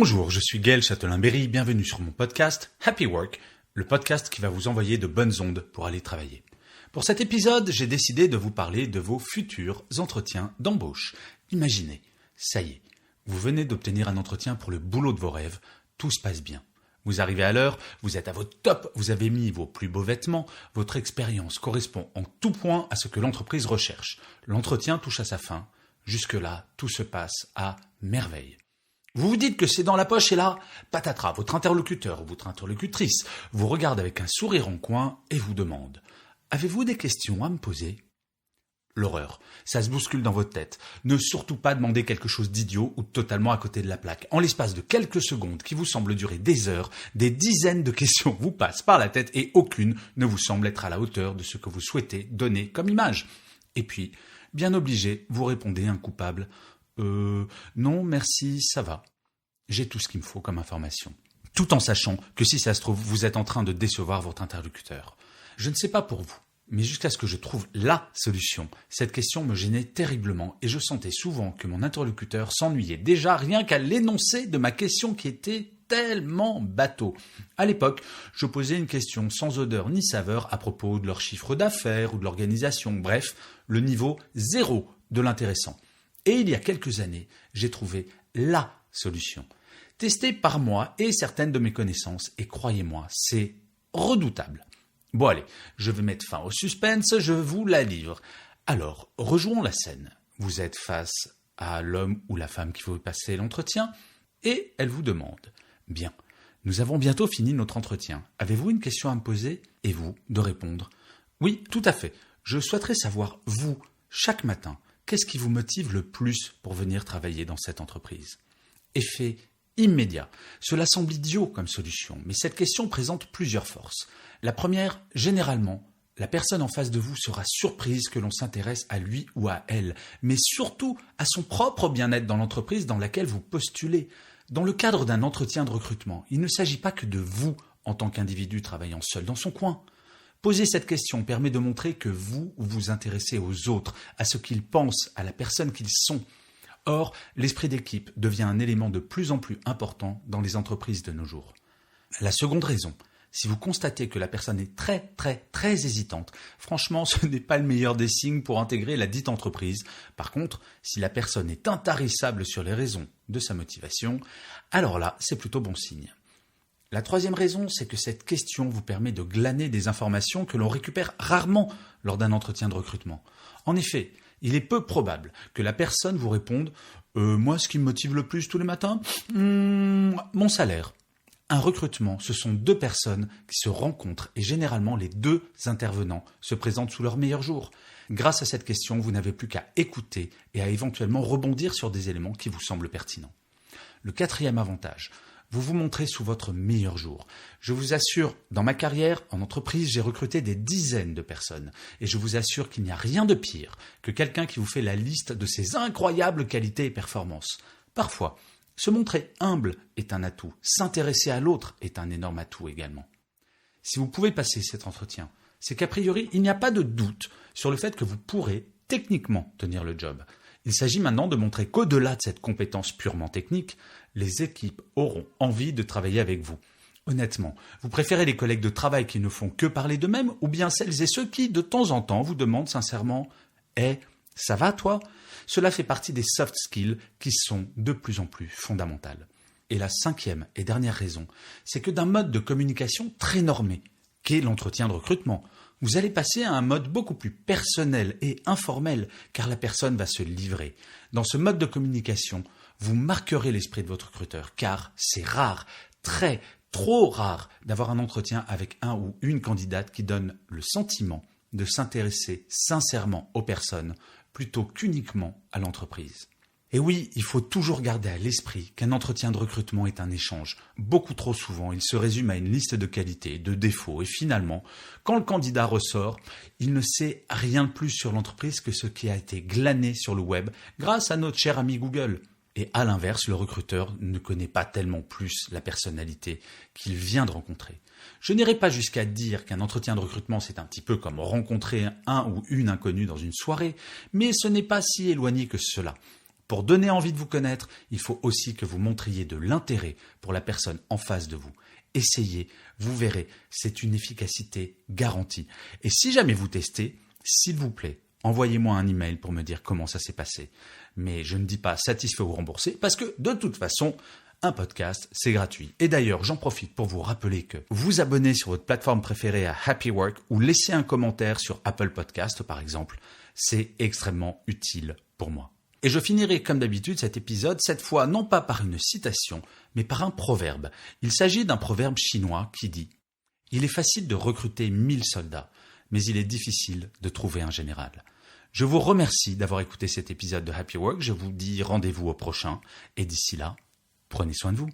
Bonjour, je suis Gaël Châtelain-Berry, bienvenue sur mon podcast Happy Work, le podcast qui va vous envoyer de bonnes ondes pour aller travailler. Pour cet épisode, j'ai décidé de vous parler de vos futurs entretiens d'embauche. Imaginez, ça y est, vous venez d'obtenir un entretien pour le boulot de vos rêves, tout se passe bien. Vous arrivez à l'heure, vous êtes à votre top, vous avez mis vos plus beaux vêtements, votre expérience correspond en tout point à ce que l'entreprise recherche. L'entretien touche à sa fin, jusque-là, tout se passe à merveille. Vous vous dites que c'est dans la poche et là, patatras, votre interlocuteur ou votre interlocutrice vous regarde avec un sourire en coin et vous demande « Avez-vous des questions à me poser ?» L'horreur, ça se bouscule dans votre tête. Ne surtout pas demander quelque chose d'idiot ou totalement à côté de la plaque. En l'espace de quelques secondes qui vous semblent durer des heures, des dizaines de questions vous passent par la tête et aucune ne vous semble être à la hauteur de ce que vous souhaitez donner comme image. Et puis, bien obligé, vous répondez un coupable « non, merci, ça va. J'ai tout ce qu'il me faut comme information. » Tout en sachant que si ça se trouve, vous êtes en train de décevoir votre interlocuteur. Je ne sais pas pour vous, mais jusqu'à ce que je trouve la solution, cette question me gênait terriblement et je sentais souvent que mon interlocuteur s'ennuyait déjà rien qu'à l'énoncé de ma question qui était tellement bateau. À l'époque, je posais une question sans odeur ni saveur à propos de leur chiffre d'affaires ou de l'organisation, bref, le niveau zéro de l'intéressant. Et il y a quelques années, j'ai trouvé la solution, testée par moi et certaines de mes connaissances, et croyez-moi, c'est redoutable. Bon allez, je vais mettre fin au suspense, je vous la livre. Alors, rejouons la scène. Vous êtes face à l'homme ou la femme qui veut passer l'entretien, et elle vous demande « Bien, nous avons bientôt fini notre entretien. Avez-vous une question à me poser ?» Et vous, de répondre « Oui, tout à fait. Je souhaiterais savoir, vous, chaque matin, qu'est-ce qui vous motive le plus pour venir travailler dans cette entreprise ?» Effet immédiat. Cela semble idiot comme solution, mais cette question présente plusieurs forces. La première, généralement, la personne en face de vous sera surprise que l'on s'intéresse à lui ou à elle, mais surtout à son propre bien-être dans l'entreprise dans laquelle vous postulez. Dans le cadre d'un entretien de recrutement, il ne s'agit pas que de vous en tant qu'individu travaillant seul dans son coin. Poser cette question permet de montrer que vous vous intéressez aux autres, à ce qu'ils pensent, à la personne qu'ils sont. Or, l'esprit d'équipe devient un élément de plus en plus important dans les entreprises de nos jours. La seconde raison, si vous constatez que la personne est très hésitante, franchement, ce n'est pas le meilleur des signes pour intégrer la dite entreprise. Par contre, si la personne est intarissable sur les raisons de sa motivation, alors là, c'est plutôt bon signe. La troisième raison, c'est que cette question vous permet de glaner des informations que l'on récupère rarement lors d'un entretien de recrutement. En effet, il est peu probable que la personne vous réponde « Moi, ce qui me motive le plus tous les matins, mon salaire ». Un recrutement, ce sont deux personnes qui se rencontrent et généralement les deux intervenants se présentent sous leur meilleur jour. Grâce à cette question, vous n'avez plus qu'à écouter et à éventuellement rebondir sur des éléments qui vous semblent pertinents. Le quatrième avantage, vous vous montrez sous votre meilleur jour. Je vous assure, dans ma carrière, en entreprise, j'ai recruté des dizaines de personnes. Et je vous assure qu'il n'y a rien de pire que quelqu'un qui vous fait la liste de ses incroyables qualités et performances. Parfois, se montrer humble est un atout. S'intéresser à l'autre est un énorme atout également. Si vous pouvez passer cet entretien, c'est qu'a priori, il n'y a pas de doute sur le fait que vous pourrez techniquement tenir le job. Il s'agit maintenant de montrer qu'au-delà de cette compétence purement technique, les équipes auront envie de travailler avec vous. Honnêtement, vous préférez les collègues de travail qui ne font que parler d'eux-mêmes ou bien celles et ceux qui, de temps en temps, vous demandent sincèrement « Hey, ça va toi ?» Cela fait partie des soft skills qui sont de plus en plus fondamentales. Et la cinquième et dernière raison, c'est que d'un mode de communication très normé, qu'est l'entretien de recrutement, vous allez passer à un mode beaucoup plus personnel et informel, car la personne va se livrer. Dans ce mode de communication, vous marquerez l'esprit de votre recruteur, car c'est rare, trop rare, d'avoir un entretien avec un ou une candidate qui donne le sentiment de s'intéresser sincèrement aux personnes, plutôt qu'uniquement à l'entreprise. Et oui, il faut toujours garder à l'esprit qu'un entretien de recrutement est un échange. Beaucoup trop souvent, il se résume à une liste de qualités, de défauts, et finalement, quand le candidat ressort, il ne sait rien de plus sur l'entreprise que ce qui a été glané sur le web grâce à notre cher ami Google. Et à l'inverse, le recruteur ne connaît pas tellement plus la personnalité qu'il vient de rencontrer. Je n'irai pas jusqu'à dire qu'un entretien de recrutement, c'est un petit peu comme rencontrer un ou une inconnue dans une soirée, mais ce n'est pas si éloigné que cela. Pour donner envie de vous connaître, il faut aussi que vous montriez de l'intérêt pour la personne en face de vous. Essayez, vous verrez, c'est une efficacité garantie. Et si jamais vous testez, s'il vous plaît, envoyez-moi un email pour me dire comment ça s'est passé. Mais je ne dis pas satisfait ou remboursé parce que de toute façon, un podcast, c'est gratuit. Et d'ailleurs, j'en profite pour vous rappeler que vous abonner sur votre plateforme préférée à Happy Work ou laisser un commentaire sur Apple Podcast par exemple, c'est extrêmement utile pour moi. Et je finirai comme d'habitude cet épisode, cette fois non pas par une citation, mais par un proverbe. Il s'agit d'un proverbe chinois qui dit « Il est facile de recruter 1000 soldats, mais il est difficile de trouver un général. » Je vous remercie d'avoir écouté cet épisode de Happy Work. Je vous dis rendez-vous au prochain. Et d'ici là, prenez soin de vous.